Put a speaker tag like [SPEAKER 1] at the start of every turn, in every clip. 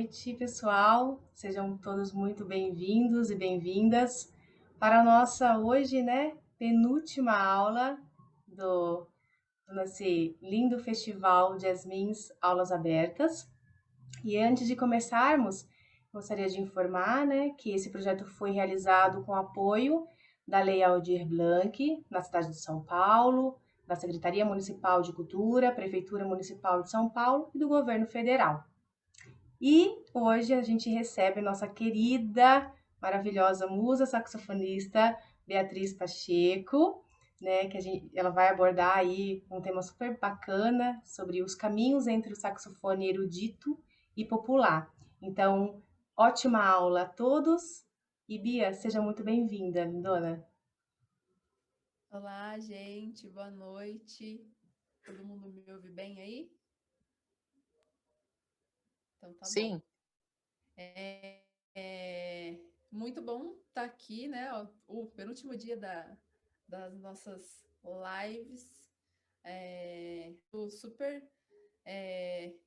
[SPEAKER 1] noite, pessoal. Sejam todos muito bem-vindos e bem-vindas para a nossa hoje, né, penúltima aula do, do nosso lindo festival Jasmins Aulas Abertas. E antes de começarmos, gostaria de informar, né, que esse projeto foi realizado com apoio da Lei Aldir Blanc, na cidade de São Paulo, da Secretaria Municipal de Cultura, Prefeitura Municipal de São Paulo e do Governo Federal. E hoje a gente recebe nossa querida, maravilhosa musa saxofonista Beatriz Pacheco, né, ela vai abordar aí um tema super bacana sobre os caminhos entre o saxofone erudito e popular. Então, ótima aula a todos e Bia, seja muito bem-vinda, lindona.
[SPEAKER 2] Olá, gente, boa noite. Todo mundo me ouve bem aí? Então tá bom.
[SPEAKER 3] Sim,
[SPEAKER 2] É muito bom estar aqui, né? Ó, o penúltimo dia das nossas lives. Super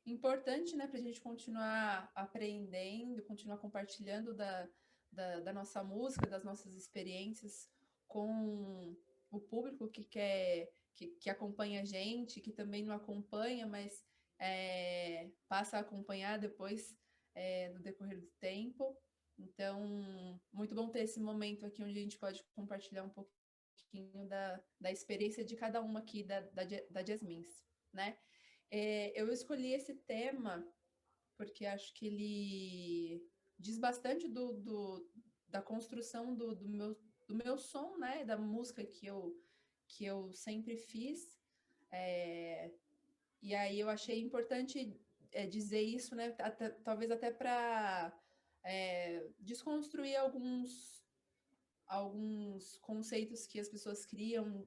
[SPEAKER 2] importante, né, para a gente continuar aprendendo, continuar compartilhando da nossa música, das nossas experiências com o público que acompanha a gente, que também não acompanha, mas passa a acompanhar depois no decorrer do tempo. Então, muito bom ter esse momento aqui onde a gente pode compartilhar um pouquinho da experiência de cada uma aqui da Jasmins, né? Eu escolhi esse tema porque acho que ele diz bastante da construção do meu som, né? Da música que eu sempre fiz. É, e aí eu achei importante dizer isso, né? Talvez até para desconstruir alguns conceitos que as pessoas criam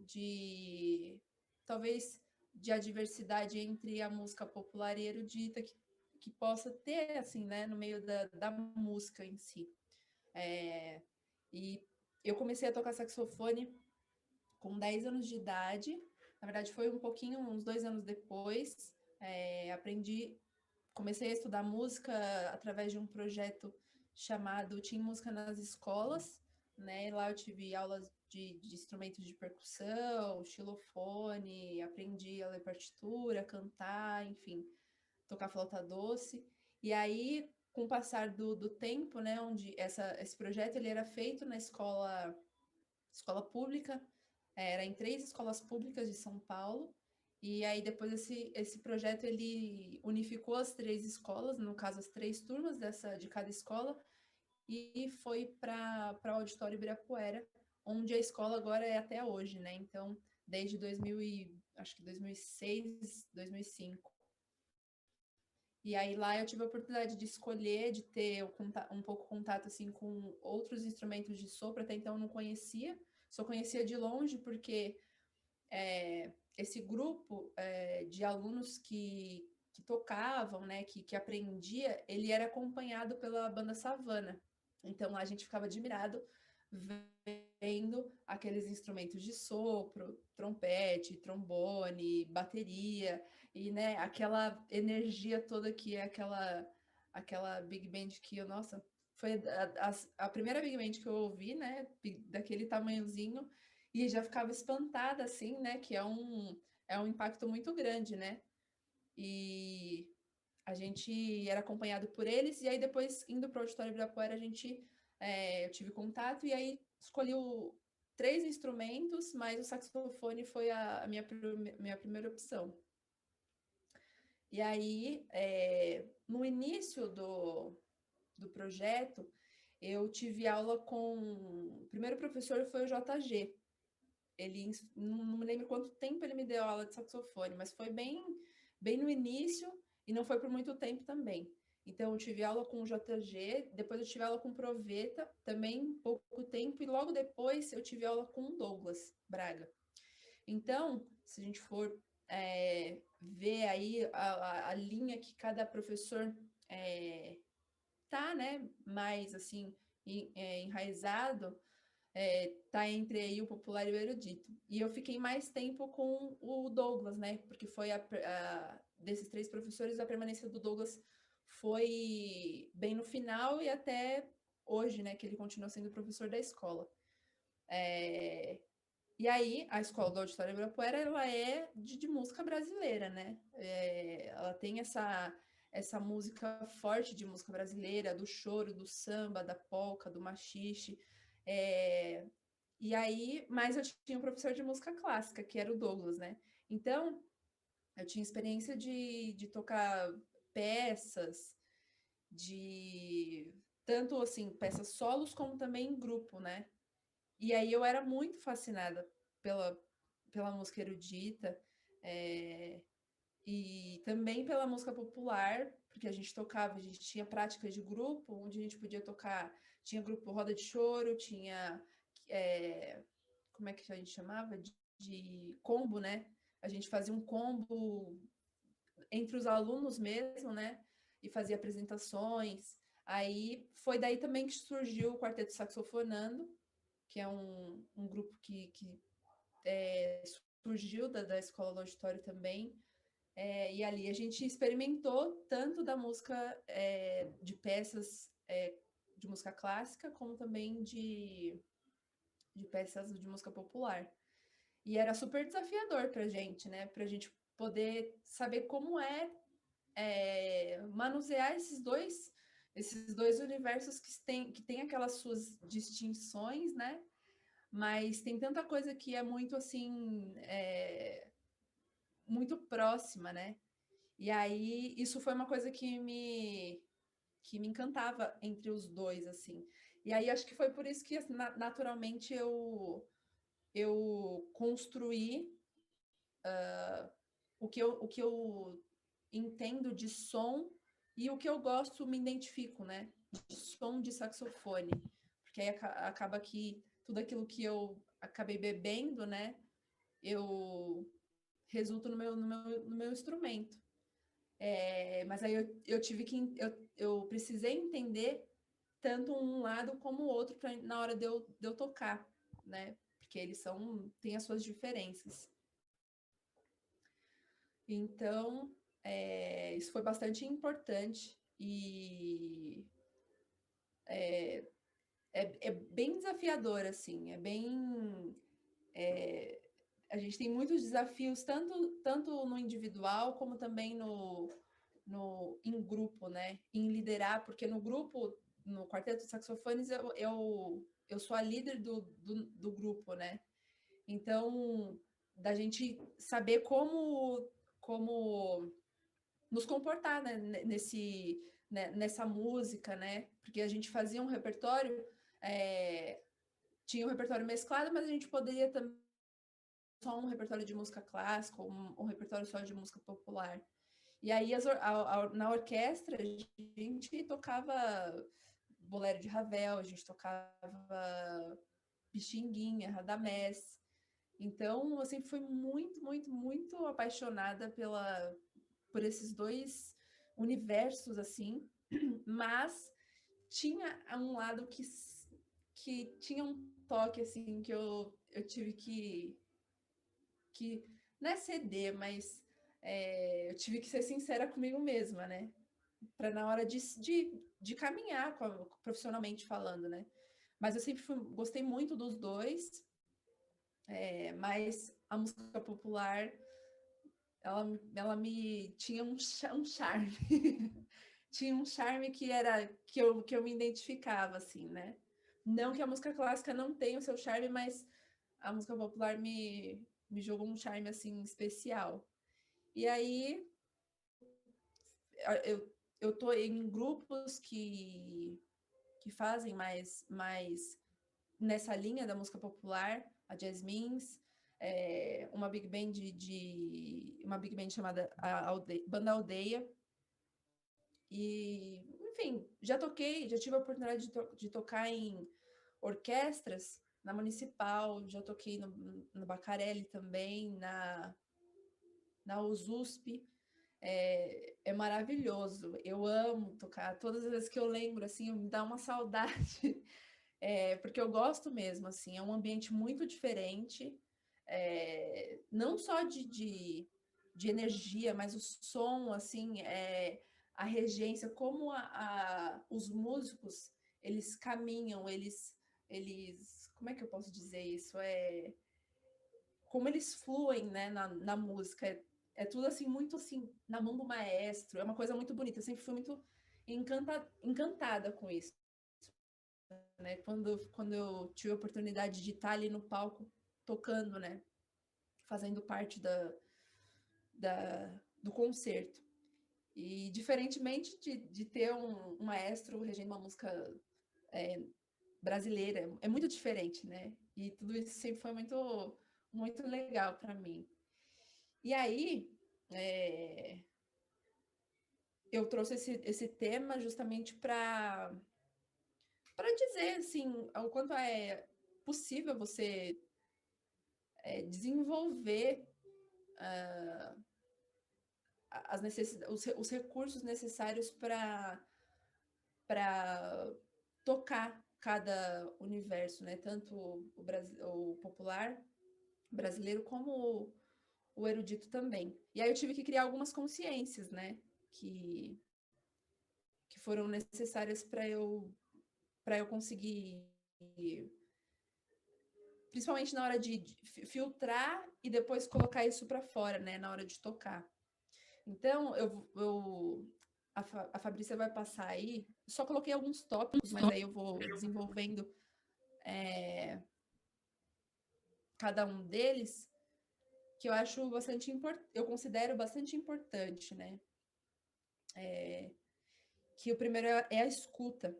[SPEAKER 2] talvez de adversidade entre a música popular e erudita que possa ter assim, né, no meio da música em si. E eu comecei a tocar saxofone com 10 anos de idade. Na verdade, foi um pouquinho, uns 2 anos depois. Comecei a estudar música através de um projeto chamado Team Música nas Escolas, né? Lá eu tive aulas de instrumentos de percussão, xilofone, aprendi a ler partitura, cantar, enfim, tocar flauta doce. E aí, com o passar do tempo, né, onde esse projeto ele era feito na escola pública, era em 3 escolas públicas de São Paulo, e aí depois esse projeto ele unificou as 3 escolas, no caso as 3 turmas de cada escola, e foi para o Auditório Ibirapuera, onde a escola agora é até hoje, né? Então, desde acho que 2006, 2005. E aí lá eu tive a oportunidade de escolher, de ter um pouco contato assim com outros instrumentos de sopro, até então eu não conhecia, só conhecia de longe porque esse grupo de alunos que tocavam, né, que aprendia, ele era acompanhado pela banda Savana. Então lá a gente ficava admirado vendo aqueles instrumentos de sopro, trompete, trombone, bateria e, né, aquela energia toda que é aquela big band que eu, nossa, foi a primeira big band que eu ouvi, né, daquele tamanhozinho e já ficava espantada assim, né, que é um impacto muito grande, né? E a gente era acompanhado por eles, e aí depois, indo para o Auditório Ibirapuera, eu tive contato, e aí escolhi 3 instrumentos, mas o saxofone foi a minha primeira opção. E aí, no início do projeto, eu tive aula com... O primeiro professor foi o JG. Ele, não me lembro quanto tempo ele me deu aula de saxofone, mas foi bem no início e não foi por muito tempo também. Então, eu tive aula com o JG, depois eu tive aula com o Proveta, também pouco tempo, e logo depois eu tive aula com o Douglas Braga. Então, se a gente for ver aí a linha que cada professor tá, né, mais assim, enraizado, tá entre aí o popular e o erudito. E eu fiquei mais tempo com o Douglas, né? Porque foi desses 3 professores, a permanência do Douglas foi bem no final e até hoje, né, que ele continua sendo professor da escola. E aí, a escola do Auditório Ibirapuera, ela é de música brasileira, né? Ela tem essa música forte de música brasileira, do choro, do samba, da polca, do maxixe. E aí, mas eu tinha um professor de música clássica, que era o Douglas, né? Então, eu tinha experiência de tocar peças, de tanto assim, peças solos como também em grupo, né? E aí eu era muito fascinada pela, pela música erudita, é, e também pela música popular, porque a gente tocava, a gente tinha práticas de grupo, onde a gente podia tocar, tinha grupo Roda de Choro, tinha, é, como é que a gente chamava? De combo, né? A gente fazia um combo entre os alunos mesmo, né? E fazia apresentações. Aí foi daí também que surgiu o Quarteto Saxofonando, que é um grupo que surgiu da escola do auditório também. E ali a gente experimentou tanto da música, de peças de música clássica, como também de peças de música popular. E era super desafiador para a gente, né? Para a gente poder saber como manusear esses dois universos que tem aquelas suas distinções, né? Mas tem tanta coisa que é muito assim, muito próxima, né? E aí isso foi uma coisa que me encantava entre os dois, assim. E aí acho que foi por isso que naturalmente eu construí o que eu entendo de som e o que eu gosto, me identifico, né? De som de saxofone. Porque aí acaba que tudo aquilo que eu acabei bebendo, né? Eu resulto no meu instrumento. Mas aí eu tive que. Eu precisei entender tanto um lado como o outro na hora de eu tocar, né? Porque eles têm as suas diferenças. Então, isso foi bastante importante e é bem desafiador, assim, é, a gente tem muitos desafios, tanto no individual como também em grupo, né? Em liderar, porque no grupo, no Quarteto de Saxofones, eu sou a líder do grupo, né? Então, da gente saber como nos comportar, né? Nessa música, né? Porque a gente fazia um repertório, tinha um repertório mesclado, mas a gente poderia também só um repertório de música clássica, um repertório só de música popular. E aí, na orquestra, a gente tocava bolero de Ravel, a gente tocava Pixinguinha, Radamés. Então, eu sempre fui muito, muito, muito apaixonada por esses dois universos, assim, mas tinha um lado que tinha um toque, assim, que eu tive que não é ceder, mas eu tive que ser sincera comigo mesma, né? Para na hora de caminhar profissionalmente falando, né? Mas eu sempre gostei muito dos dois, mas a música popular, ela me tinha um charme. Tinha um charme que eu me identificava, assim, né? Não que a música clássica não tenha o seu charme, mas a música popular me jogou um charme, assim, especial. E aí, eu tô em grupos que fazem mais nessa linha da música popular, a Jasmines, uma big band uma big band chamada Banda Aldeia. E, enfim, já tive a oportunidade de tocar em orquestras, na Municipal, já toquei no Bacarelli também, na USUSP. É maravilhoso. Eu amo tocar. Todas as vezes que eu lembro, assim, me dá uma saudade. Porque eu gosto mesmo, assim. É um ambiente muito diferente. Não só de energia, mas o som, assim, a regência, como os músicos, eles caminham, como é que eu posso dizer isso? Como eles fluem, né, na música. É tudo assim, muito assim, na mão do maestro. É uma coisa muito bonita. Eu sempre fui muito encantada com isso, né? Quando eu tive a oportunidade de estar ali no palco tocando, né? Fazendo parte do concerto. E diferentemente de ter um maestro regendo uma música brasileira, é muito diferente, né? E tudo isso sempre foi muito, muito legal para mim. E aí, eu trouxe esse tema justamente para dizer assim, o quanto é possível você desenvolver os recursos necessários para tocar cada universo, né? Tanto o popular brasileiro como o erudito também. E aí eu tive que criar algumas consciências, né? Que foram necessárias para eu conseguir, principalmente na hora de filtrar e depois colocar isso para fora, né? Na hora de tocar. Então, a Fabrícia vai passar aí. Só coloquei alguns tópicos, mas aí eu vou desenvolvendo cada um deles, que eu acho bastante importante, eu considero bastante importante, né? Que o primeiro é a escuta.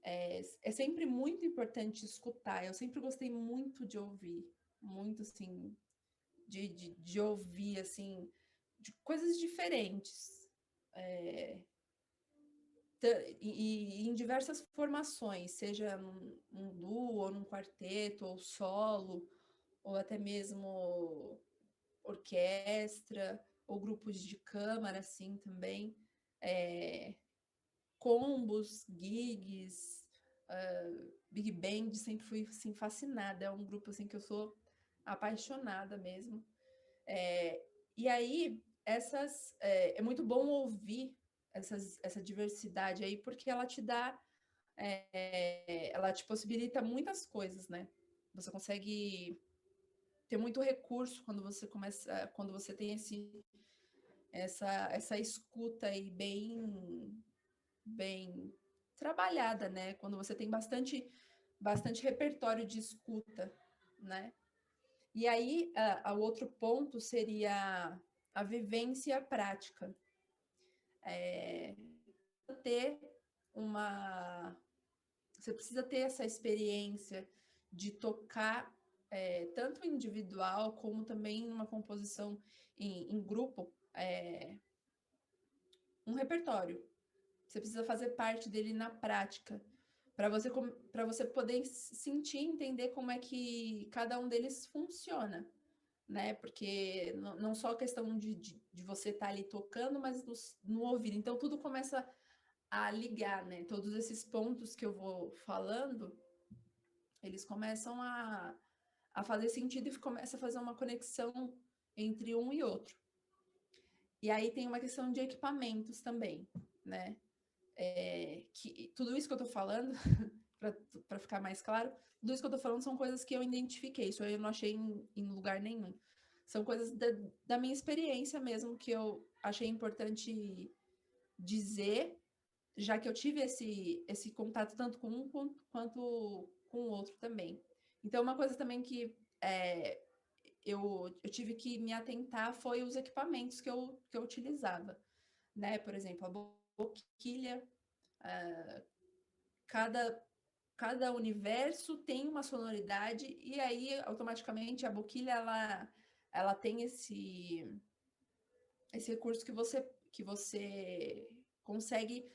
[SPEAKER 2] É sempre muito importante escutar. Eu sempre gostei muito de ouvir, muito assim, de ouvir assim, de coisas diferentes. E em diversas formações, seja num duo, ou num quarteto, ou solo, ou até mesmo orquestra, ou grupos de câmara, assim, também. Combos, gigs, Big Band, sempre fui assim, fascinada. É um grupo assim, que eu sou apaixonada mesmo. E aí, é muito bom ouvir essa diversidade aí, porque ela te dá, ela te possibilita muitas coisas, né? Você consegue ter muito recurso quando você tem essa escuta aí bem trabalhada, né? Quando você tem bastante repertório de escuta, né? E aí, o outro ponto seria a vivência prática. Ter uma... Você precisa ter essa experiência de tocar tanto individual como também numa composição em grupo, um repertório. Você precisa fazer parte dele na prática, para você poder sentir e entender como é que cada um deles funciona, né? Porque não só a questão de você estar ali tocando, mas no ouvido. Então, tudo começa a ligar, né? Todos esses pontos que eu vou falando, eles começam a fazer sentido e começa a fazer uma conexão entre um e outro. E aí tem uma questão de equipamentos também, né? Que tudo isso que eu tô falando, para ficar mais claro, tudo isso que eu tô falando são coisas que eu identifiquei, isso eu não achei em lugar nenhum. São coisas da minha experiência mesmo, que eu achei importante dizer, já que eu tive esse contato tanto com um quanto com o outro também. Então, uma coisa também que eu tive que me atentar foi os equipamentos que eu utilizava, né? Por exemplo, a boquilha, cada universo tem uma sonoridade, e aí automaticamente a boquilha ela tem esse recurso que você consegue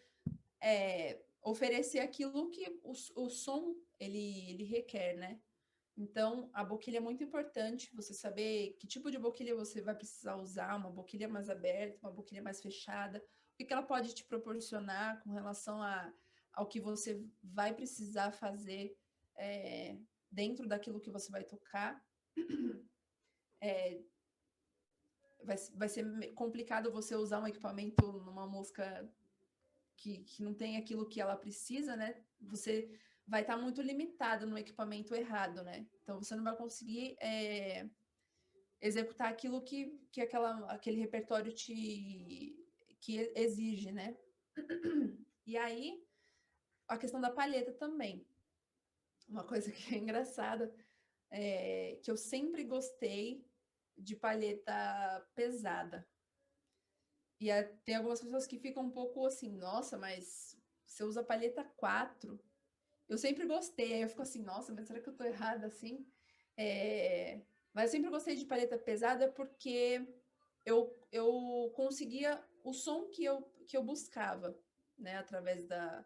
[SPEAKER 2] oferecer aquilo que o som ele requer, né? Então, a boquilha é muito importante, você saber que tipo de boquilha você vai precisar usar, uma boquilha mais aberta, uma boquilha mais fechada, o que ela pode te proporcionar com relação ao que você vai precisar fazer dentro daquilo que você vai tocar. vai ser complicado você usar um equipamento numa música que não tem aquilo que ela precisa, né? Você vai estar muito limitado no equipamento errado, né? Então você não vai conseguir executar aquilo que aquele repertório que exige, né? E aí, a questão da palheta também. Uma coisa que é engraçada é que eu sempre gostei de palheta pesada. E tem algumas pessoas que ficam um pouco assim, nossa, mas você usa palheta 4. Eu sempre gostei, aí eu fico assim, nossa, mas será que eu tô errada assim? Mas eu sempre gostei de palheta pesada porque eu conseguia o som que eu buscava, né, através da,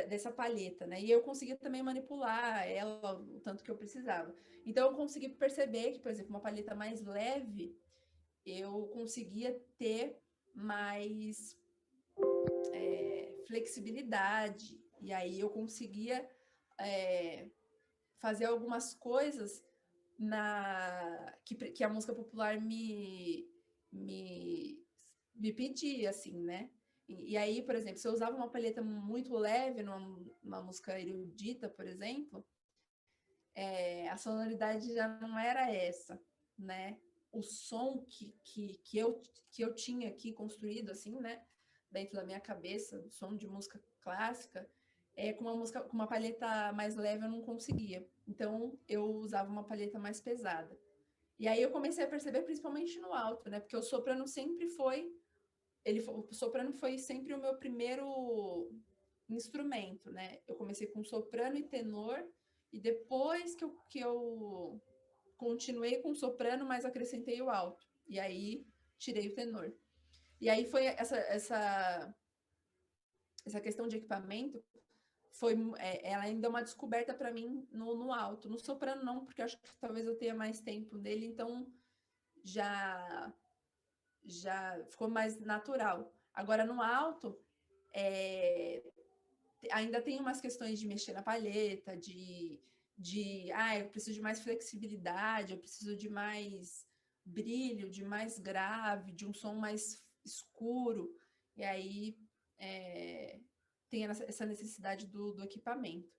[SPEAKER 2] dessa palheta, né? E eu conseguia também manipular ela o tanto que eu precisava. Então eu consegui perceber que, por exemplo, uma palheta mais leve, eu conseguia ter mais flexibilidade, e aí eu conseguia fazer algumas coisas que a música popular me pedia, assim, né? E aí, por exemplo, se eu usava uma palheta muito leve numa música erudita, por exemplo, a sonoridade já não era essa, né? O som que eu tinha aqui construído, assim, né? Dentro da minha cabeça, o som de música clássica, com uma palheta mais leve eu não conseguia. Então, eu usava uma palheta mais pesada. E aí eu comecei a perceber, principalmente no alto, né? Porque o soprano sempre foi... o soprano foi sempre o meu primeiro instrumento, né? Eu comecei com soprano e tenor, e depois que eu continuei com soprano, mas acrescentei o alto. E aí tirei o tenor. E aí foi essa questão de equipamento, ela ainda é uma descoberta para mim no alto. No soprano não, porque acho que talvez eu tenha mais tempo dele, então já ficou mais natural. Agora no alto, ainda tem umas questões de mexer na palheta, eu preciso de mais flexibilidade, eu preciso de mais brilho, de mais grave, de um som mais escuro. E aí tem essa necessidade do equipamento.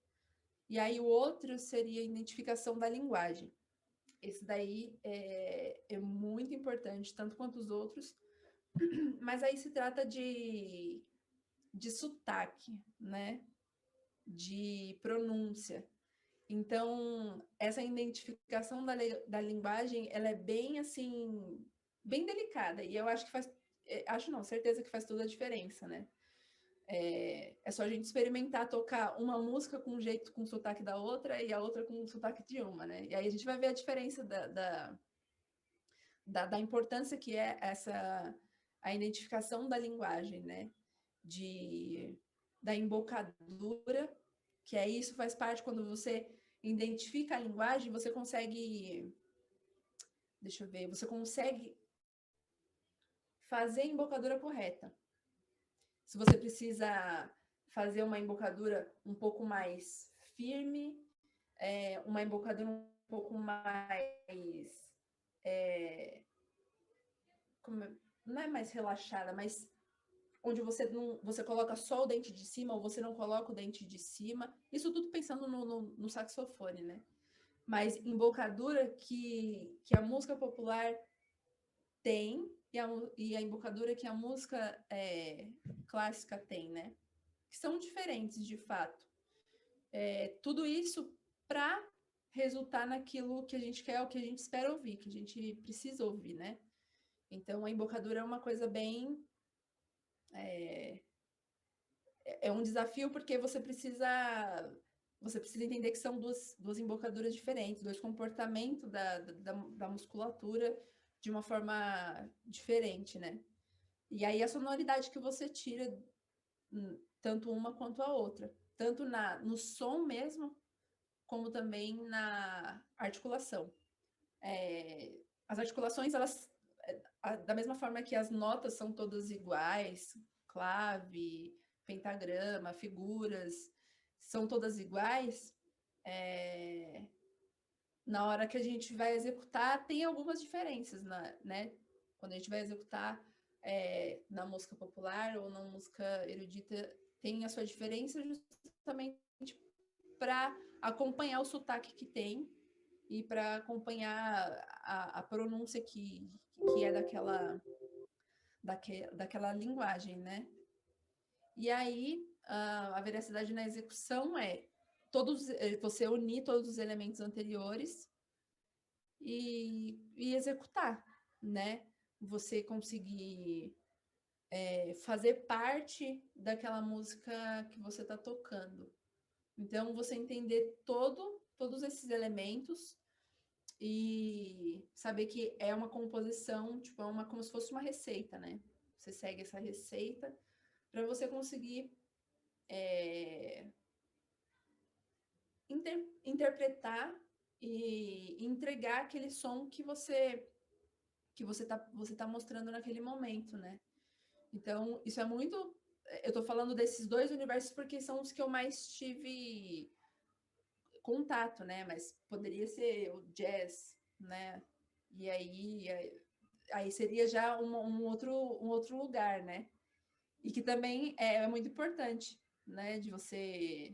[SPEAKER 2] E aí o outro seria a identificação da linguagem. Esse daí é muito importante, tanto quanto os outros, mas aí se trata de sotaque, né? De pronúncia. Então, essa identificação da linguagem, ela é bem, assim, bem delicada. E eu acho que acho não, certeza que faz toda a diferença, né? É só a gente experimentar tocar uma música com um jeito, com o sotaque da outra e a outra com o sotaque de uma, né? E aí a gente vai ver a diferença da importância que é a identificação da linguagem, né? Da embocadura, que é isso, faz parte quando você identifica a linguagem, você consegue, deixa eu ver, você consegue fazer a embocadura correta. Se você precisa fazer uma embocadura um pouco mais firme, uma embocadura um pouco mais não é mais relaxada, mas onde você coloca só o dente de cima ou você não coloca o dente de cima. Isso tudo pensando no saxofone, né? Mas embocadura que a música popular tem e a embocadura que a música clássica tem, né? Que são diferentes, de fato. Tudo isso para resultar naquilo que a gente quer, o que a gente espera ouvir, que a gente precisa ouvir, né? Então, a embocadura é uma coisa bem... É um desafio porque você precisa entender que são duas embocaduras diferentes, dois comportamentos da musculatura de uma forma diferente, né? E aí a sonoridade que você tira, tanto uma quanto a outra, tanto no som mesmo, como também na articulação. As articulações, elas, da mesma forma que as notas são todas iguais, clave, pentagrama, figuras, são todas iguais, na hora que a gente vai executar, tem algumas diferenças, né? Quando a gente vai executar na música popular ou na música erudita, tem a sua diferença justamente para acompanhar o sotaque que tem e para acompanhar a pronúncia que é daquela linguagem, né? E aí, a veracidade na execução é você unir todos os elementos anteriores e executar, né? Você conseguir fazer parte daquela música que você está tocando. Então, você entender todos esses elementos e saber que é uma composição, tipo, como se fosse uma receita, né? Você segue essa receita para você conseguir interpretar e entregar aquele som que você tá mostrando naquele momento, né? Então, isso é muito. Eu tô falando desses dois universos porque são os que eu mais tive contato, né? Mas poderia ser o jazz, né? E aí seria já um outro lugar, né? E que também é muito importante, né? De você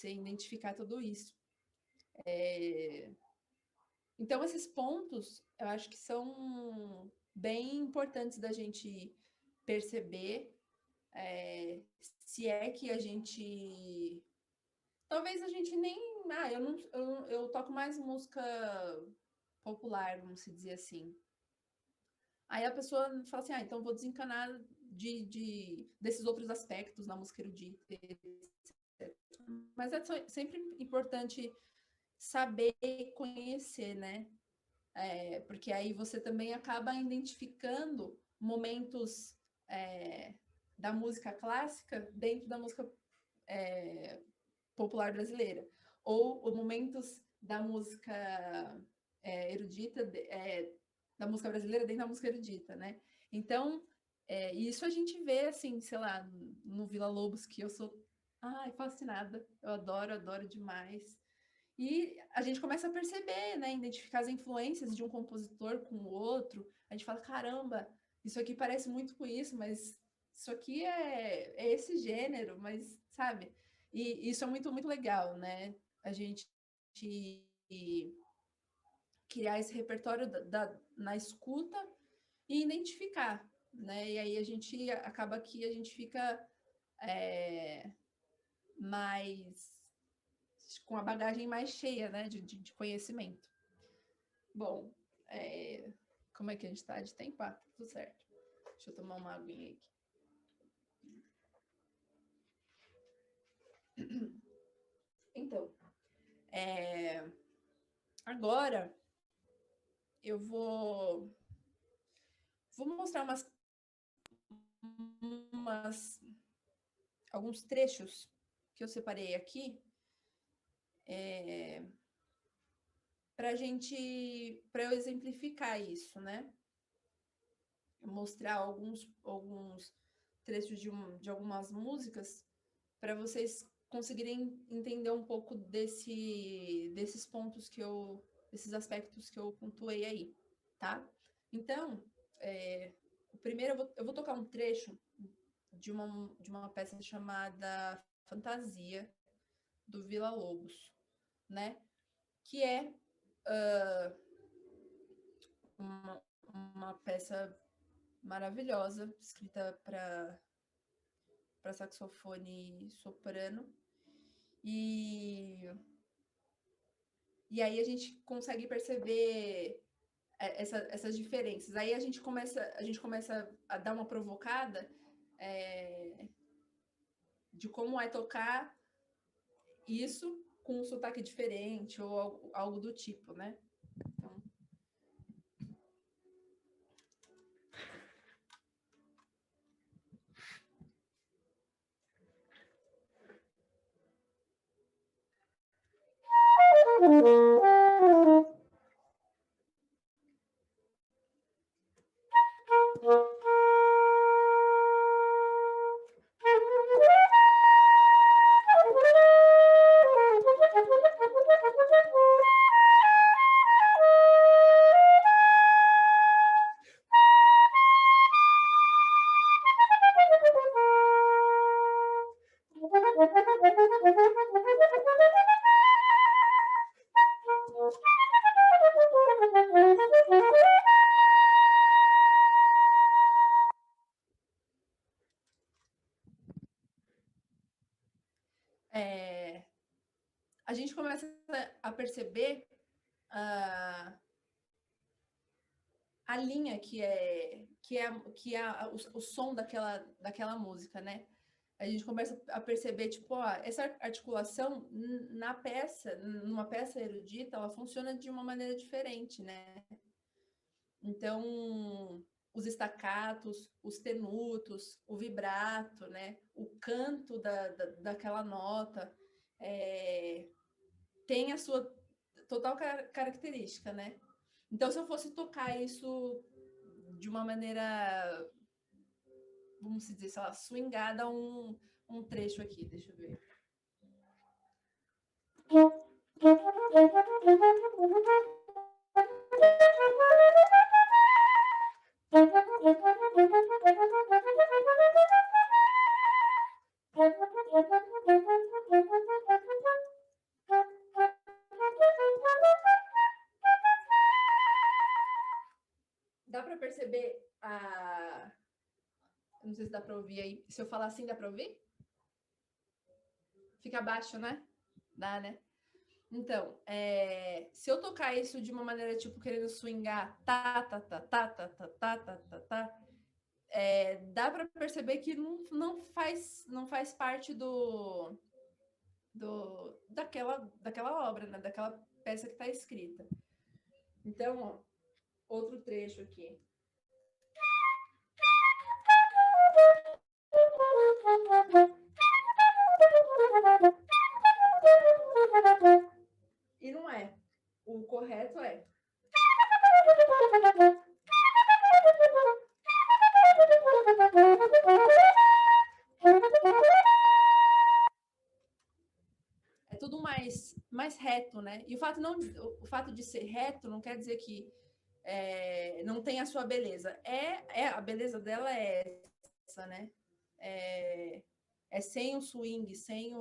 [SPEAKER 2] identificar tudo isso. Então, esses pontos, eu acho que são bem importantes da gente perceber se é que a gente. Talvez a gente nem. Eu toco mais música popular, vamos dizer assim. Aí a pessoa fala assim, então vou desencanar desses outros aspectos na música erudita. Mas é sempre importante saber conhecer, né? Porque aí você também acaba identificando momentos da música clássica dentro da música popular brasileira, ou momentos da música erudita, da música brasileira dentro da música erudita, né? Então, isso a gente vê, assim, sei lá, no Vila Lobos, que eu sou fascinada, eu adoro demais. E a gente começa a perceber, né? Identificar as influências de um compositor com o outro. A gente fala, caramba, isso aqui parece muito com isso, mas isso aqui é esse gênero, mas, sabe? E isso é muito, muito legal, né? A gente criar esse repertório na escuta e identificar, né? E aí a gente acaba que a gente fica mais com a bagagem mais cheia, né, de conhecimento. Bom, como é que a gente tá de tempo? Tudo certo. Deixa eu tomar uma aguinha aqui. Então, agora eu vou mostrar alguns trechos que eu separei aqui para eu exemplificar isso, né? Mostrar alguns trechos de algumas músicas para vocês conseguirem entender um pouco desses pontos desses aspectos que eu pontuei aí, tá? Então, o primeiro eu vou tocar um trecho de uma peça chamada Fantasia, do Vila Lobos, né? Que é uma peça maravilhosa, escrita para saxofone soprano. E aí a gente consegue perceber essas diferenças. Aí a gente começa a dar uma provocada de como é tocar isso com um sotaque diferente ou algo do tipo, né? Então, perceber a linha que é o som daquela música, né? A gente começa a perceber, tipo, ó, essa articulação numa peça erudita, ela funciona de uma maneira diferente, né? Então, os estacatos, os tenutos, o vibrato, né? O canto daquela nota tem a sua total característica, né? Então, se eu fosse tocar isso de uma maneira, vamos dizer, sei lá, swingada, um trecho aqui, deixa eu ver. Dá para perceber não sei se dá para ouvir aí. Se eu falar assim, dá para ouvir? Fica baixo, né? Dá, né? Então, se eu tocar isso de uma maneira, tipo, querendo swingar, dá para perceber que não faz parte daquela obra, né? Daquela peça que está escrita. Então, ó, outro trecho aqui. E não é. O correto é. É tudo mais reto, né? E o fato de ser reto não quer dizer que não tem a sua beleza. A beleza dela é essa, né? É sem o swing, sem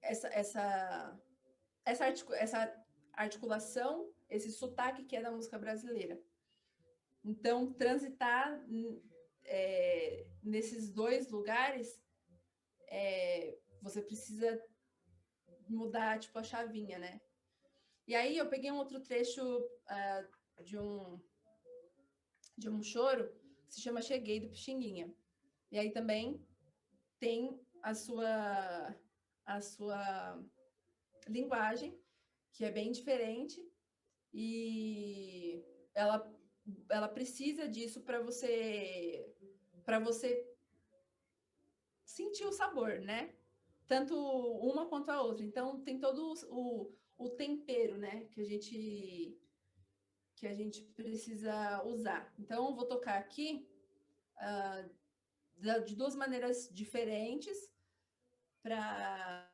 [SPEAKER 2] essa articulação, esse sotaque que é da música brasileira. Então, transitar nesses dois lugares, você precisa mudar, tipo, a chavinha, né? E aí eu peguei um outro trecho de um choro que se chama Cheguei, do Pixinguinha. E aí também tem a sua linguagem, que é bem diferente, e ela precisa disso para você sentir o sabor, né? Tanto uma quanto a outra. Então tem todo o tempero, né? Que a gente precisa usar. Então eu vou tocar aqui de duas maneiras diferentes para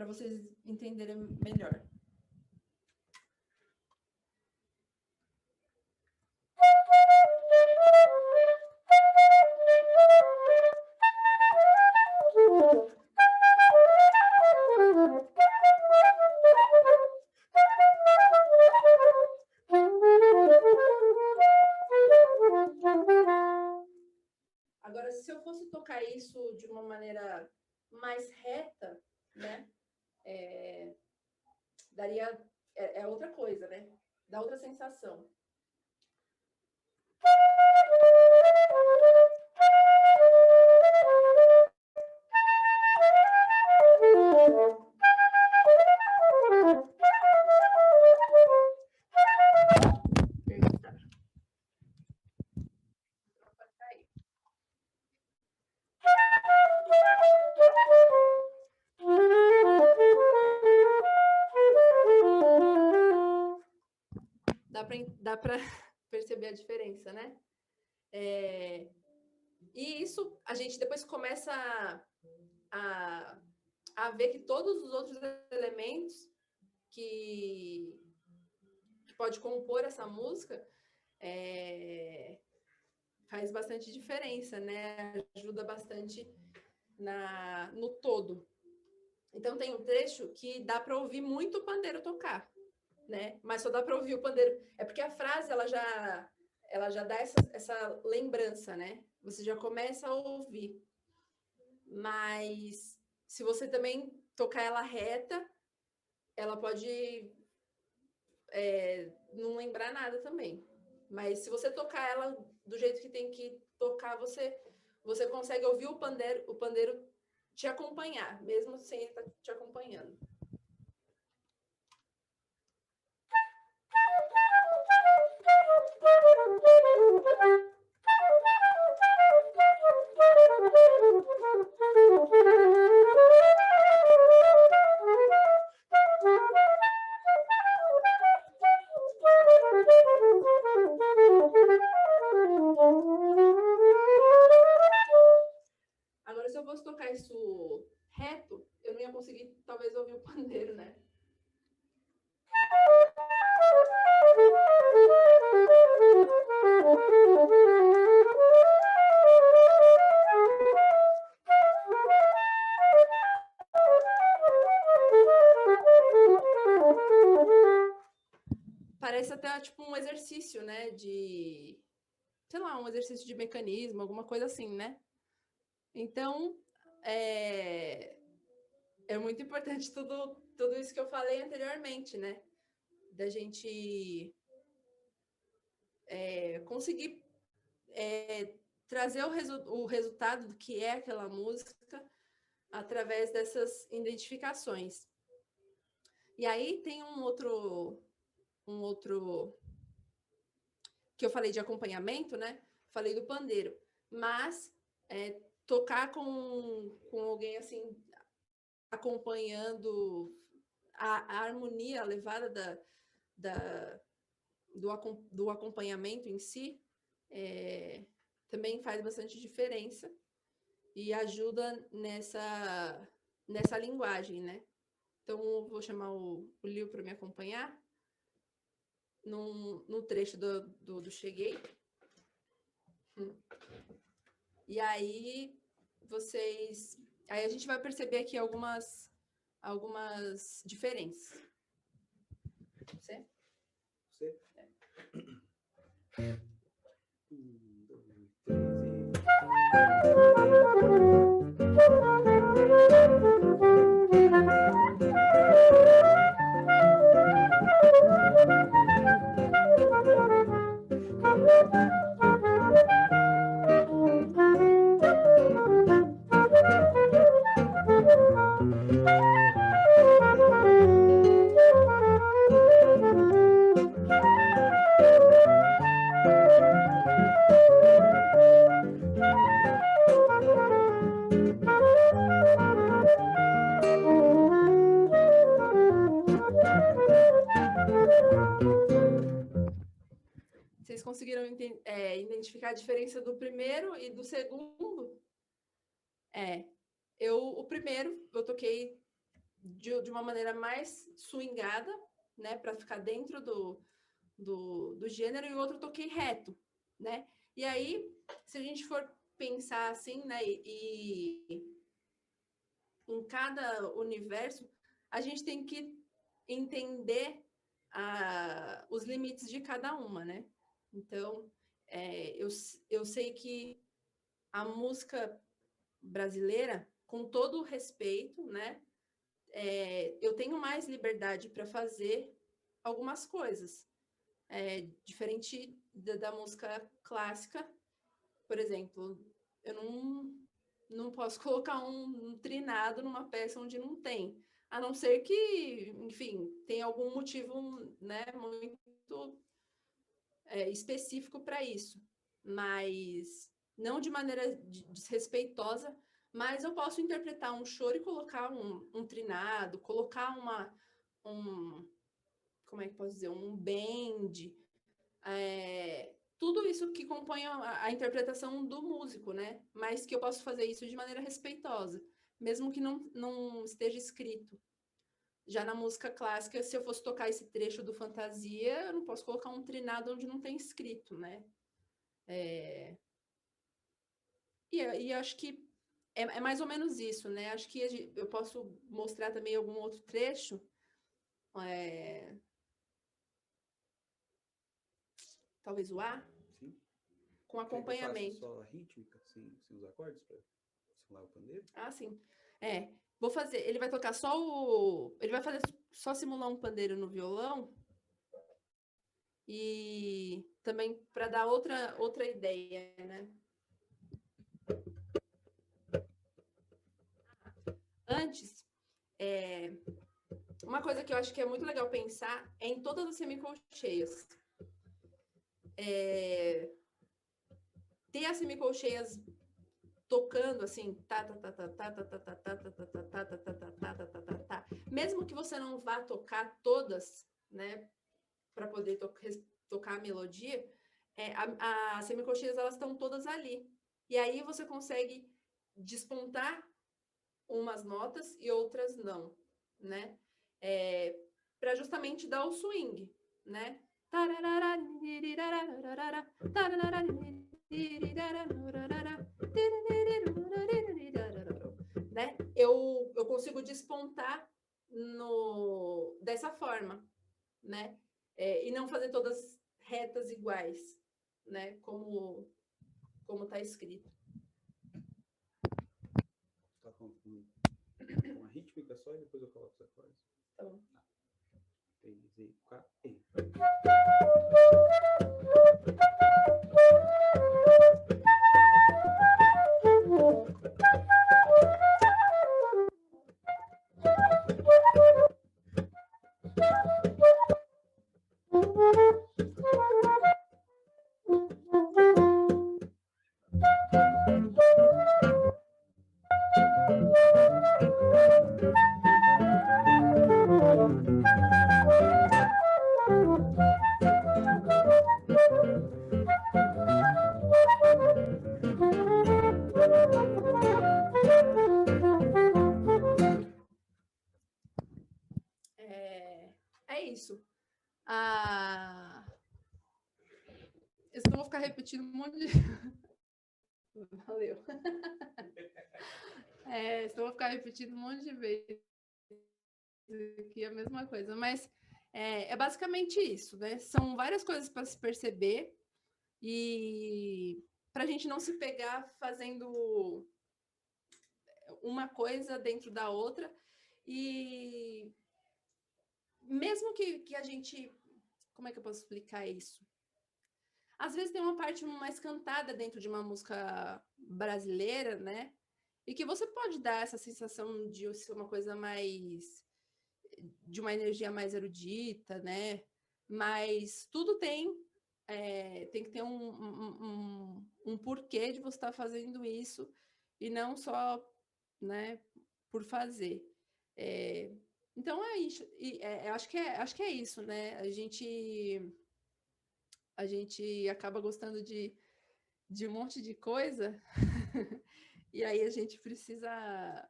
[SPEAKER 2] vocês entenderem melhor. Agora, se eu fosse tocar isso de uma maneira mais reta, né? Daria. É outra coisa, né? Dá outra sensação. Dá para perceber a diferença, né? E isso a gente depois começa a ver que todos os outros elementos que pode compor essa música faz bastante diferença, né? Ajuda bastante no todo. Então tem um trecho que dá para ouvir muito o pandeiro tocar, né? Mas só dá para ouvir o pandeiro. É porque a frase ela já dá essa lembrança, né? Você já começa a ouvir. Mas se você também tocar ela reta, ela pode não lembrar nada também. Mas se você tocar ela do jeito que tem que tocar, você consegue ouvir o pandeiro te acompanhar, mesmo sem ele estar te acompanhando. Agora, se eu fosse tocar isso reto, eu não ia conseguir, talvez, ouvir o pandeiro, né? Parece até tipo um exercício, né? Sei lá, um exercício de mecanismo, alguma coisa assim, né? Então, é muito importante tudo isso que eu falei anteriormente, né? Da gente conseguir trazer o resultado do que é aquela música através dessas identificações. E aí tem um outro que eu falei de acompanhamento, né? Falei do pandeiro, mas tocar com alguém assim acompanhando a harmonia, a levada do acompanhamento em si, também faz bastante diferença e ajuda nessa linguagem, né? Então, eu vou chamar o Lio para me acompanhar no trecho do Cheguei. E aí, Aí a gente vai perceber aqui algumas diferenças. Você?
[SPEAKER 3] Você?
[SPEAKER 2] É.
[SPEAKER 3] 1, 2,
[SPEAKER 2] 3. Vocês conseguiram identificar a diferença do primeiro e do segundo? O primeiro eu toquei de uma maneira mais swingada, né, para ficar dentro do gênero, e o outro eu toquei reto, né? E aí, se a gente for pensar assim, né, e em cada universo, a gente tem que entender os limites de cada uma, né? Então, eu sei que a música brasileira, com todo o respeito, né? Eu tenho mais liberdade para fazer algumas coisas, diferente da música clássica. Por exemplo, eu não posso colocar um trinado numa peça onde não tem, a não ser que, enfim, tem algum motivo, né, muito específico para isso, mas não de maneira desrespeitosa, mas eu posso interpretar um choro e colocar um trinado, colocar como é que posso dizer, um bend, tudo isso que compõe a interpretação do músico, né? Mas que eu posso fazer isso de maneira respeitosa, mesmo que não esteja escrito. Já na música clássica, se eu fosse tocar esse trecho do Fantasia, eu não posso colocar um trinado onde não tem escrito, né? E acho que é mais ou menos isso, né? Acho que eu posso mostrar também algum outro trecho. Talvez o A?
[SPEAKER 3] Sim.
[SPEAKER 2] Com acompanhamento.
[SPEAKER 3] Só a rítmica, sem os acordes, para simular o pandeiro?
[SPEAKER 2] Ah, sim. Vou fazer, ele vai tocar ele vai fazer só simular um pandeiro no violão e também para dar outra ideia, né? Antes, uma coisa que eu acho que é muito legal pensar é em todas as semicolcheias. Ter as semicolcheias tocando assim, mesmo que você não vá tocar todas, né, para poder tocar a melodia, as semicolcheias elas estão todas ali. E aí você consegue despontar umas notas e outras não, né? Para justamente dar o swing, né? Né? Eu consigo despontar dessa forma, né? E não fazer todas retas iguais, né? Como está escrito.
[SPEAKER 3] Tá com uma rítmica só e depois eu coloco os acordes.
[SPEAKER 2] Tá bom.
[SPEAKER 3] 3 e 4 e...
[SPEAKER 2] É isso. Eu não vou ficar repetindo um monte de... Valeu. Senão vou ficar repetindo um monte de vezes aqui a mesma coisa. Mas é basicamente isso, né? São várias coisas para se perceber e para a gente não se pegar fazendo uma coisa dentro da outra. E mesmo que a gente... Como é que eu posso explicar isso? Às vezes tem uma parte mais cantada dentro de uma música brasileira, né? E que você pode dar essa sensação de ser uma coisa mais... de uma energia mais erudita, né? Mas tudo tem que ter um porquê de você estar fazendo isso e não só, né, por fazer. Então é isso. Acho que é isso, né? A gente acaba gostando de um monte de coisa e aí a gente precisa,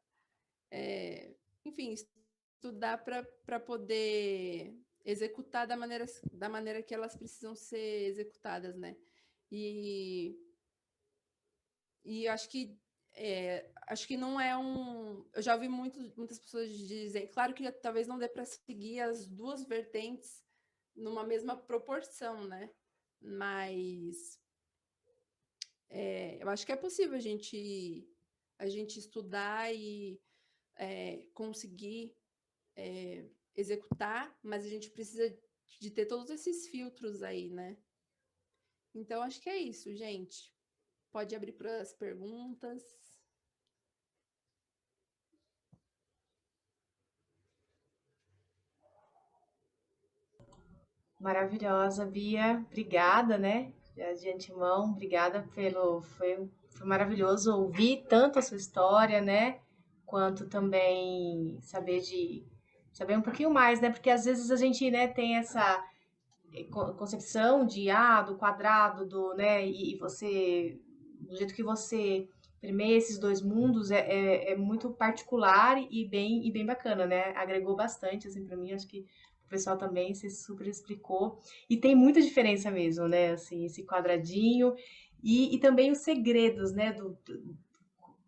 [SPEAKER 2] enfim, estudar para poder executar da maneira que elas precisam ser executadas, né? E acho que não é um... Eu já ouvi muitas pessoas dizem, claro que talvez não dê para seguir as duas vertentes numa mesma proporção, né? Mas eu acho que é possível a gente estudar e conseguir executar, mas a gente precisa de ter todos esses filtros aí, né? Então, acho que é isso, gente. Pode abrir para as perguntas.
[SPEAKER 1] Maravilhosa, Bia. Obrigada, né? Já de antemão, obrigada foi maravilhoso ouvir tanto a sua história, né? Quanto também saber um pouquinho mais, né? Porque às vezes a gente, né, tem essa concepção do quadrado, né? E você, do jeito que você permeia esses dois mundos, é muito particular e bem bacana, né? Agregou bastante, assim, para mim, acho que o pessoal também se super explicou. E tem muita diferença mesmo, né? Assim, esse quadradinho e também os segredos, né?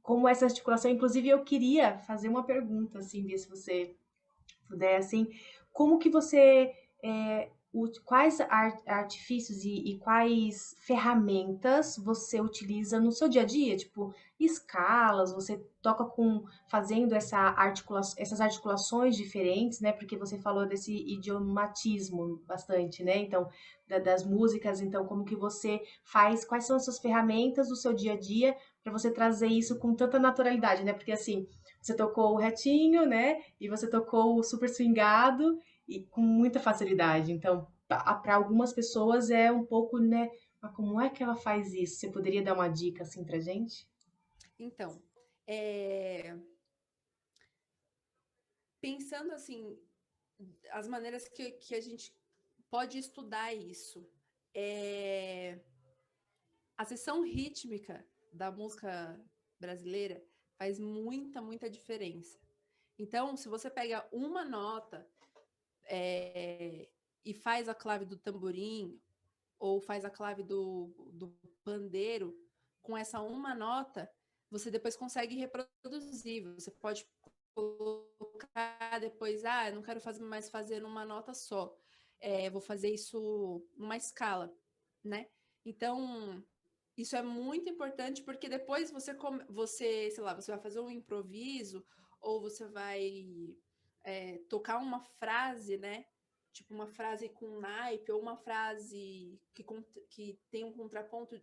[SPEAKER 1] Como essa articulação. Inclusive, eu queria fazer uma pergunta, assim, ver se você puder, assim, como que você quais artifícios e quais ferramentas você utiliza no seu dia a dia? Tipo, escalas, você toca fazendo essas articulações diferentes, né? Porque você falou desse idiomatismo bastante, né? Então, das músicas, então, como que você faz, quais são as suas ferramentas do seu dia a dia para você trazer isso com tanta naturalidade, né? Porque assim, você tocou o retinho, né? E você tocou o super swingado e com muita facilidade. Então, para algumas pessoas é um pouco, né? Mas como é que ela faz isso? Você poderia dar uma dica assim pra gente?
[SPEAKER 2] Então, pensando assim, as maneiras que a gente pode estudar isso. A seção rítmica da música brasileira faz muita diferença. Então, se você pega uma nota e faz a clave do tamborim ou faz a clave do pandeiro com essa uma nota, você depois consegue reproduzir. Você pode colocar depois, eu não quero mais fazer numa nota só. Vou fazer isso numa escala, né? Então, isso é muito importante porque depois sei lá, você vai fazer um improviso ou você vai tocar uma frase, né? Tipo uma frase com naipe ou uma frase que tem um contraponto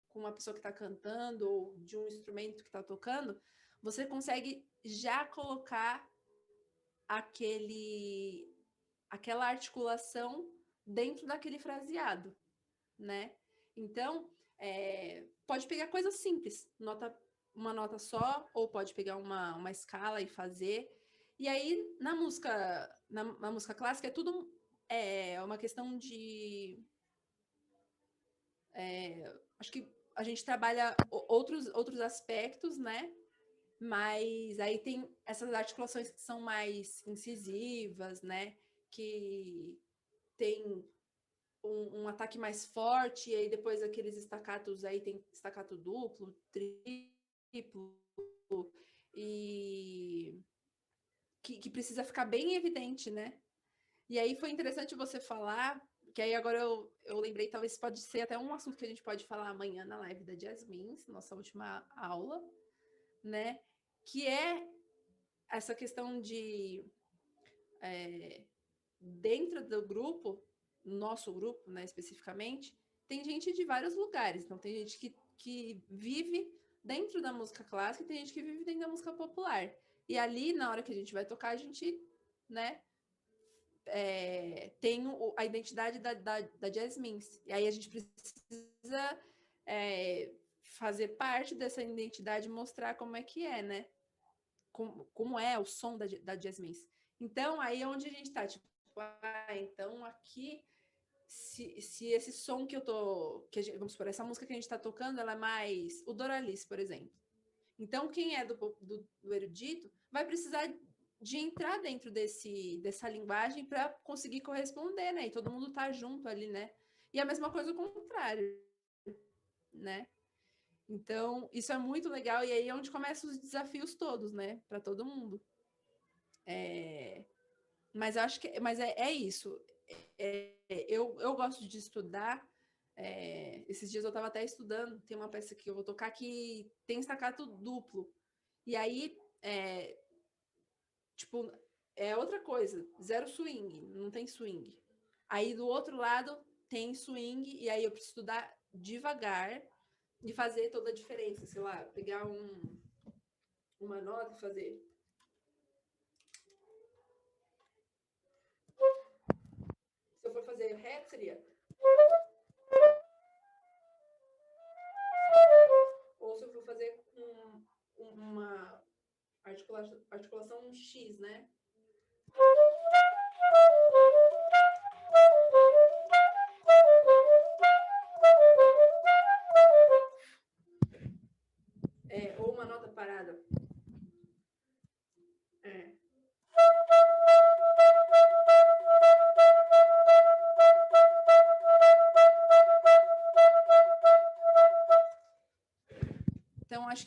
[SPEAKER 2] com uma pessoa que está cantando ou de um instrumento que está tocando, você consegue já colocar aquela articulação dentro daquele fraseado, né? Então, pode pegar coisas simples, uma nota só, ou pode pegar uma escala e fazer. E aí, na música clássica, é tudo uma questão de... acho que a gente trabalha outros aspectos, né? Mas aí tem essas articulações que são mais incisivas, né? Que tem um ataque mais forte, e aí depois aqueles estacatos aí tem estacato duplo, triplo, e que precisa ficar bem evidente, né? E aí foi interessante você falar, que aí agora eu lembrei, talvez pode ser até um assunto que a gente pode falar amanhã na live da Jasmine, nossa última aula, né? Que é essa questão de dentro do grupo, nosso grupo, né, especificamente, tem gente de vários lugares. Então, tem gente que vive dentro da música clássica e tem gente que vive dentro da música popular. E ali, na hora que a gente vai tocar, a gente, né, tem a identidade da Jasmine. E aí a gente precisa fazer parte dessa identidade e mostrar como é que é, né? Como é o som da Jasmine. Então, aí é onde a gente tá, tipo, então aqui, se esse som que eu tô, vamos supor, essa música que a gente tá tocando, ela é mais o Doralice, por exemplo. Então, quem é do erudito vai precisar de entrar dentro dessa linguagem para conseguir corresponder, né? E todo mundo tá junto ali, né? E a mesma coisa o contrário, né? Então, isso é muito legal, e aí é onde começam os desafios todos, né? Para todo mundo. Mas acho que é isso. Eu gosto de estudar. Esses dias eu estava até estudando, tem uma peça que eu vou tocar que tem staccato duplo. E aí, tipo, é outra coisa, zero swing, não tem swing. Aí do outro lado tem swing, e aí eu preciso estudar devagar e fazer toda a diferença. Sei lá, pegar uma nota e fazer. Se eu for fazer ré, seria. Ou se eu for fazer uma articulação X, né? Ou uma nota parada. Então, acho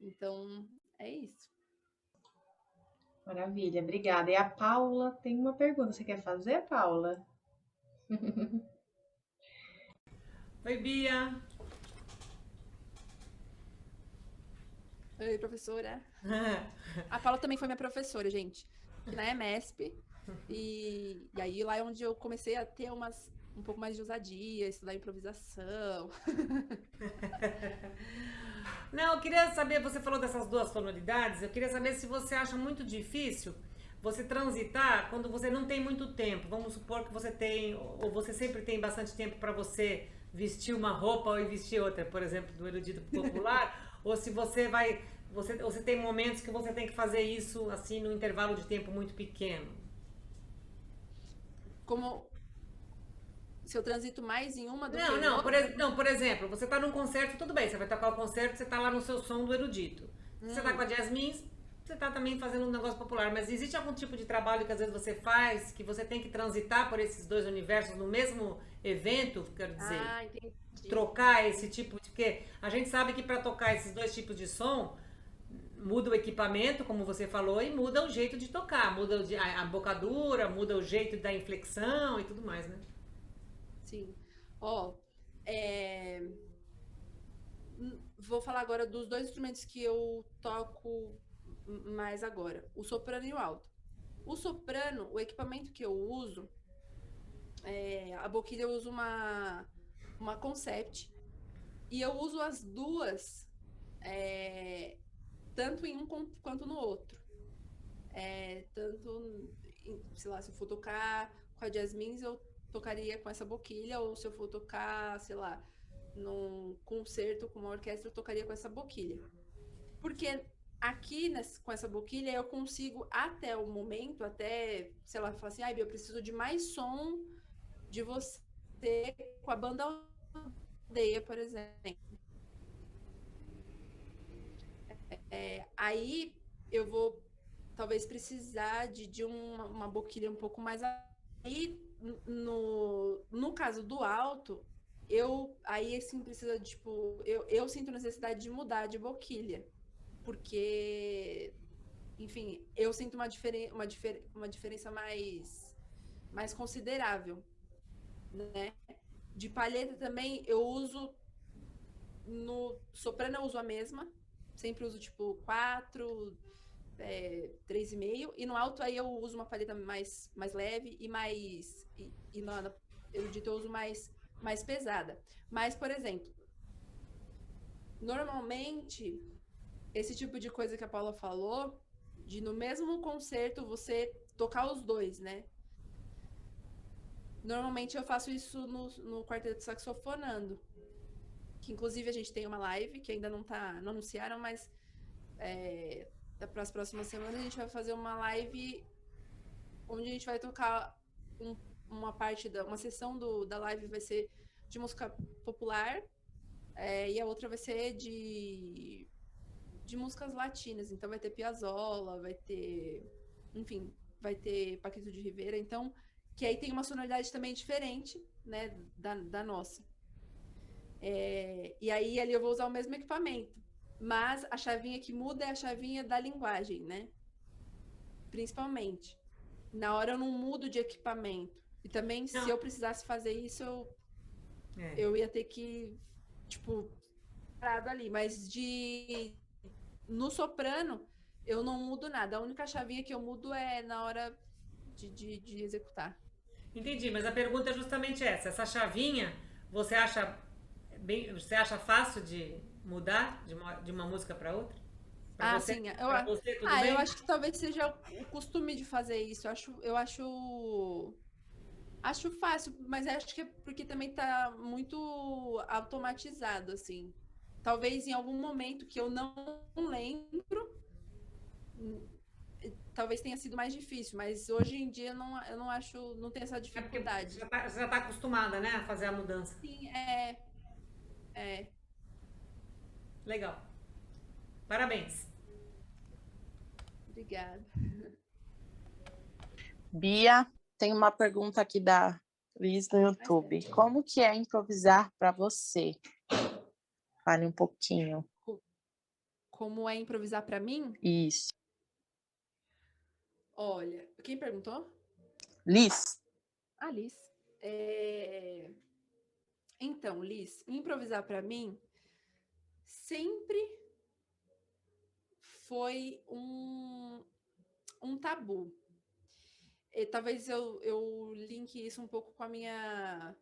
[SPEAKER 2] Então, é isso.
[SPEAKER 1] Maravilha, obrigada. E a Paula tem uma pergunta. Você quer fazer, Paula?
[SPEAKER 4] Oi, Bia.
[SPEAKER 2] Oi, professora. A Paula também foi minha professora, gente, que na EMESP. E aí lá é onde eu comecei a ter um pouco mais de ousadia, estudar improvisação.
[SPEAKER 4] Não, eu queria saber, você falou dessas duas sonoridades, eu queria saber se você acha muito difícil você transitar quando você não tem muito tempo. Vamos supor que você tem, ou você sempre tem bastante tempo para você vestir uma roupa e vestir outra, por exemplo, do erudito popular, ou se você vai, você tem momentos que você tem que fazer isso assim num intervalo de tempo muito pequeno.
[SPEAKER 2] Como se eu transito mais em uma do que
[SPEAKER 4] Não,
[SPEAKER 2] em
[SPEAKER 4] não,
[SPEAKER 2] outra?
[SPEAKER 4] não, por exemplo, você tá num concerto, tudo bem, você vai tocar o concerto, você tá lá no seu som do erudito. Você tá com a Jasmine, você tá também fazendo um negócio popular, mas existe algum tipo de trabalho que às vezes você faz, que você tem que transitar por esses dois universos no mesmo evento, quero dizer,
[SPEAKER 2] Ah, entendi.
[SPEAKER 4] trocar esse tipo de... Porque a gente sabe que para tocar esses dois tipos de som, muda o equipamento, como você falou, e muda o jeito de tocar, muda a bocadura, muda o jeito da inflexão e tudo mais, né?
[SPEAKER 2] Sim. Ó, é, vou falar agora dos dois instrumentos que eu toco mais agora, o soprano e o alto. O soprano, o equipamento que eu uso, a boquilha eu uso uma Concept, e eu uso as duas, é, tanto em um quanto no outro. Tanto, sei lá, se eu for tocar com a Jasmine, eu tocaria com essa boquilha, ou se eu for tocar, sei lá, num concerto com uma orquestra, eu tocaria com essa boquilha. Porque aqui com essa boquilha eu consigo até o momento, até, sei lá, falar assim, ai, eu preciso de mais som de você com a banda aldeia, por exemplo. Aí eu vou talvez precisar de uma boquilha um pouco mais. Aí no caso do alto, aí sim precisa, tipo, eu sinto necessidade de mudar de boquilha. Porque, enfim, eu sinto uma diferença mais considerável, né? De palheta também, eu uso no soprano eu uso a mesma, sempre uso tipo 4, 3,5, e no alto aí eu uso uma palheta mais leve e e na erudito eu uso mais pesada. Mas, por exemplo, normalmente esse tipo de coisa que a Paula falou, de no mesmo concerto você tocar os dois, né? Normalmente eu faço isso no quarteto saxofonando, que inclusive a gente tem uma live que ainda não anunciaram, mas para as próximas semanas a gente vai fazer uma live onde a gente vai tocar uma parte uma sessão da live vai ser de música popular, e a outra vai ser de músicas latinas. Então vai ter Piazzolla, vai ter, enfim, vai ter Paquito de Rivera. Então, que aí tem uma sonoridade também diferente, né, da nossa. E aí ali eu vou usar o mesmo equipamento, mas a chavinha que muda é a chavinha da linguagem, né? Principalmente. Na hora eu não mudo de equipamento. E também, se eu precisasse fazer isso, eu ia ter que, tipo, parado ali. Mas no soprano, eu não mudo nada. A única chavinha que eu mudo é na hora de executar.
[SPEAKER 4] Entendi, mas a pergunta é justamente essa. Essa chavinha, você acha fácil de mudar de uma música para outra? Para você,
[SPEAKER 2] Sim.
[SPEAKER 4] para você tudo bem?
[SPEAKER 2] Eu acho que talvez seja o costume de fazer isso. Acho fácil, mas acho que é porque também tá muito automatizado, assim. Talvez em algum momento que eu não lembro, talvez tenha sido mais difícil, mas hoje em dia eu não acho, não tem essa
[SPEAKER 4] É porque
[SPEAKER 2] dificuldade.
[SPEAKER 4] você já tá acostumada, né, a fazer a mudança.
[SPEAKER 2] Sim, é.
[SPEAKER 4] Legal. Parabéns.
[SPEAKER 2] Obrigada.
[SPEAKER 5] Bia, tem uma pergunta aqui da Liz no YouTube. Como que é improvisar para você? Fale um pouquinho.
[SPEAKER 2] Como é improvisar para mim?
[SPEAKER 5] Isso.
[SPEAKER 2] Olha, quem perguntou?
[SPEAKER 5] Liz.
[SPEAKER 2] A Liz. Então, Liz, improvisar para mim sempre foi um tabu. E talvez eu linke isso um pouco com a minha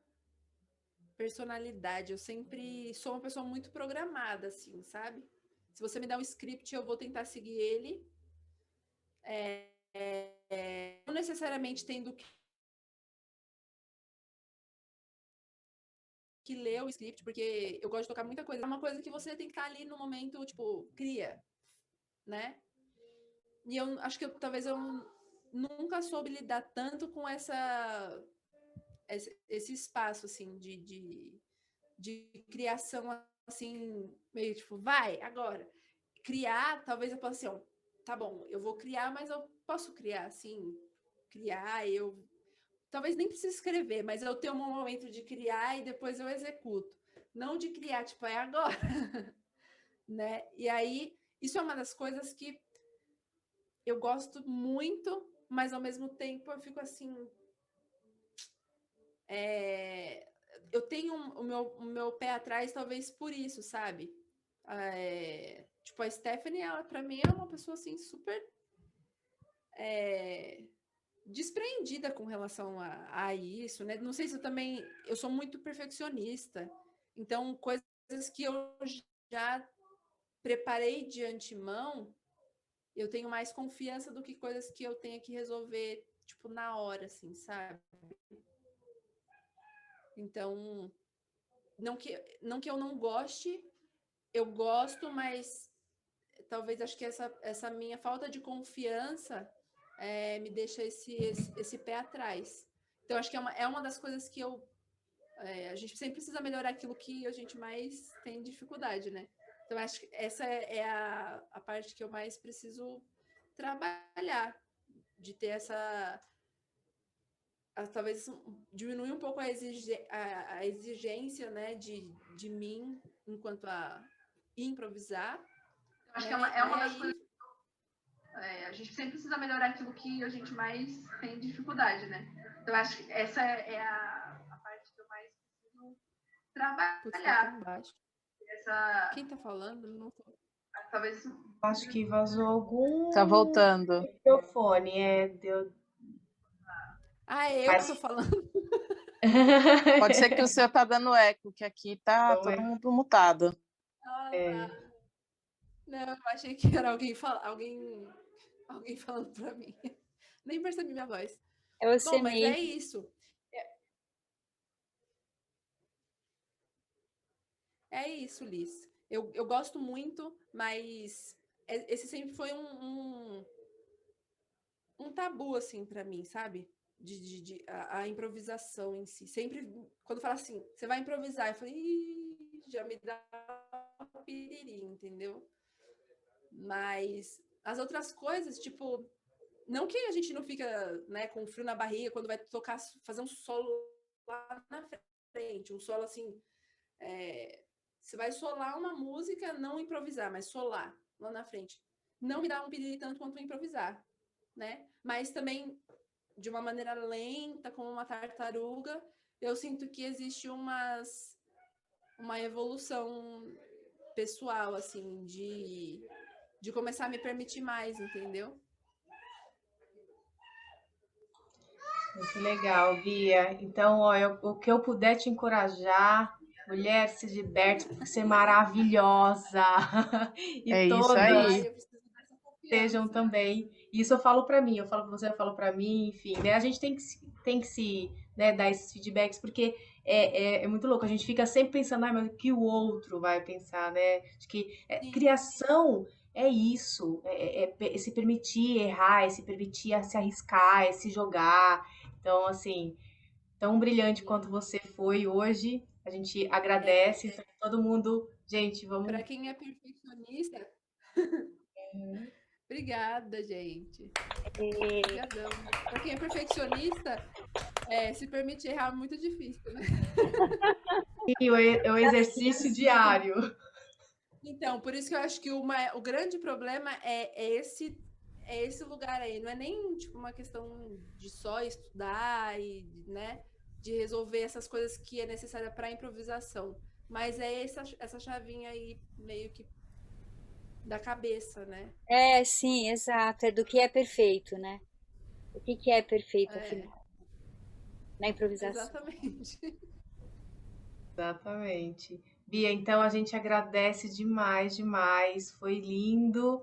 [SPEAKER 2] personalidade. Eu sempre sou uma pessoa muito programada, assim, sabe? Se você me dá um script, eu vou tentar seguir ele. Não necessariamente tendo que ler o script, porque eu gosto de tocar muita coisa. É uma coisa que você tem que estar ali no momento, tipo, cria, né? E eu acho que talvez eu nunca soube lidar tanto com esse espaço, assim, de criação, assim, meio tipo, vai, agora. Criar, talvez eu possa assim, ó, tá bom, eu vou criar, mas eu posso criar, assim, criar, talvez nem precise escrever, mas eu tenho um momento de criar e depois eu executo. Não de criar, tipo, é agora, né? E aí, isso é uma das coisas que eu gosto muito, mas ao mesmo tempo eu fico assim, eu tenho o meu pé atrás, talvez por isso, sabe? Tipo, a Stephanie, ela pra mim é uma pessoa assim super despreendida com relação a isso, né? Não sei se eu sou muito perfeccionista, então coisas que eu já preparei de antemão, eu tenho mais confiança do que coisas que eu tenha que resolver, tipo, na hora, assim, sabe? Então, não que eu não goste, eu gosto, mas talvez acho que essa minha falta de confiança me deixa esse pé atrás. Então, acho que é uma das coisas que a gente sempre precisa melhorar aquilo que a gente mais tem dificuldade, né? Então, acho que essa é a parte que eu mais preciso trabalhar, de ter talvez diminuir um pouco a exigência, né, de mim enquanto a improvisar. Acho que é uma das coisas. A gente sempre precisa melhorar aquilo que a gente mais tem dificuldade, né? Então, acho que essa é a parte que eu mais preciso trabalhar. Quem tá falando? Não tô. Talvez.
[SPEAKER 1] Acho que vazou algum
[SPEAKER 5] Tá voltando.
[SPEAKER 1] microfone. Deu.
[SPEAKER 2] É eu que tô falando.
[SPEAKER 5] Pode ser que o seu tá dando eco, que aqui tá todo mundo mutado.
[SPEAKER 2] Tá. Não, eu achei que era alguém falando pra mim. Nem percebi minha voz. Bom, mas é isso. É isso, Liz. Eu gosto muito, mas esse sempre foi um tabu, assim, pra mim, sabe? A improvisação em si. Sempre, quando fala assim, você vai improvisar, eu falei, já me dá um piriri, entendeu? Mas as outras coisas, tipo, não que a gente não fica, né, com frio na barriga quando vai tocar, fazer um solo lá na frente, um solo assim, você vai solar uma música, não improvisar, mas solar lá na frente. Não me dá um piriri tanto quanto improvisar, né? Mas também, de uma maneira lenta, como uma tartaruga, eu sinto que existe uma evolução pessoal, assim, de começar a me permitir mais, entendeu?
[SPEAKER 1] Muito legal, Bia. Então, ó, o que eu puder te encorajar, mulher, se diverte, porque você é maravilhosa. E
[SPEAKER 5] É isso
[SPEAKER 1] todas
[SPEAKER 5] aí.
[SPEAKER 1] sejam também. Isso eu falo pra mim, eu falo pra você, eu falo pra mim, enfim, né? A gente tem que se, né, dar esses feedbacks, porque é muito louco. A gente fica sempre pensando, mas o que o outro vai pensar, né? Acho que criação é isso, é se permitir errar, é se permitir se arriscar, é se jogar. Então, assim, tão brilhante quanto você foi hoje, A gente agradece, então, todo mundo. Gente, vamos.
[SPEAKER 2] Para quem é perfeccionista. Obrigada, gente. Obrigadão. Para quem é perfeccionista, se permitir errar é muito difícil, né?
[SPEAKER 1] É o exercício diário.
[SPEAKER 2] Então, por isso que eu acho que o grande problema é esse lugar aí. Não é nem tipo uma questão de só estudar e, né, de resolver essas coisas que é necessária para improvisação. Mas é essa chavinha aí meio que da cabeça, né?
[SPEAKER 6] Sim, exato. É do que é perfeito, né? O que é perfeito, afinal, na improvisação.
[SPEAKER 2] Exatamente.
[SPEAKER 1] Exatamente. Bia, então a gente agradece demais, demais. Foi lindo.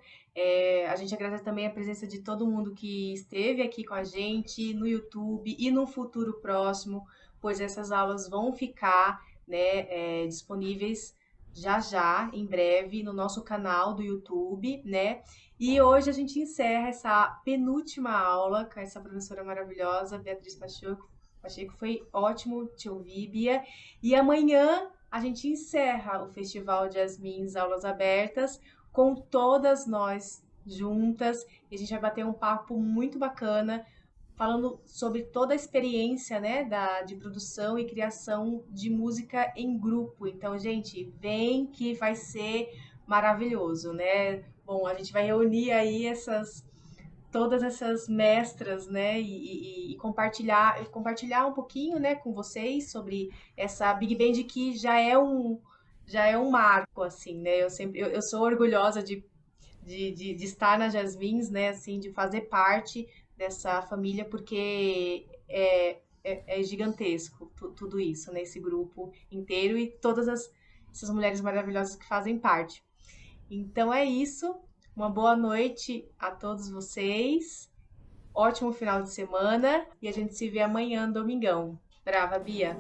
[SPEAKER 1] A gente agradece também a presença de todo mundo que esteve aqui com a gente no YouTube e no futuro próximo, pois essas aulas vão ficar, né, disponíveis já já, em breve, no nosso canal do YouTube, né? E hoje a gente encerra essa penúltima aula com essa professora maravilhosa, Beatriz Pacheco. Pacheco, foi ótimo te ouvir, Bia. E amanhã a gente encerra o Festival de Yasmins Aulas Abertas com todas nós juntas. E a gente vai bater um papo muito bacana, falando sobre toda a experiência, né, de produção e criação de música em grupo. Então, gente, vem que vai ser maravilhoso, né? Bom, a gente vai reunir aí todas essas mestras, né, e compartilhar um pouquinho, né, com vocês sobre essa Big Band que já é um marco, assim, né? Eu sou orgulhosa de estar na Jasmins, né, assim, de fazer parte dessa família, porque é gigantesco tudo isso, né, esse grupo inteiro e todas essas mulheres maravilhosas que fazem parte. Então é isso. Uma boa noite a todos vocês. Ótimo final de semana e a gente se vê amanhã, domingão. Brava, Bia!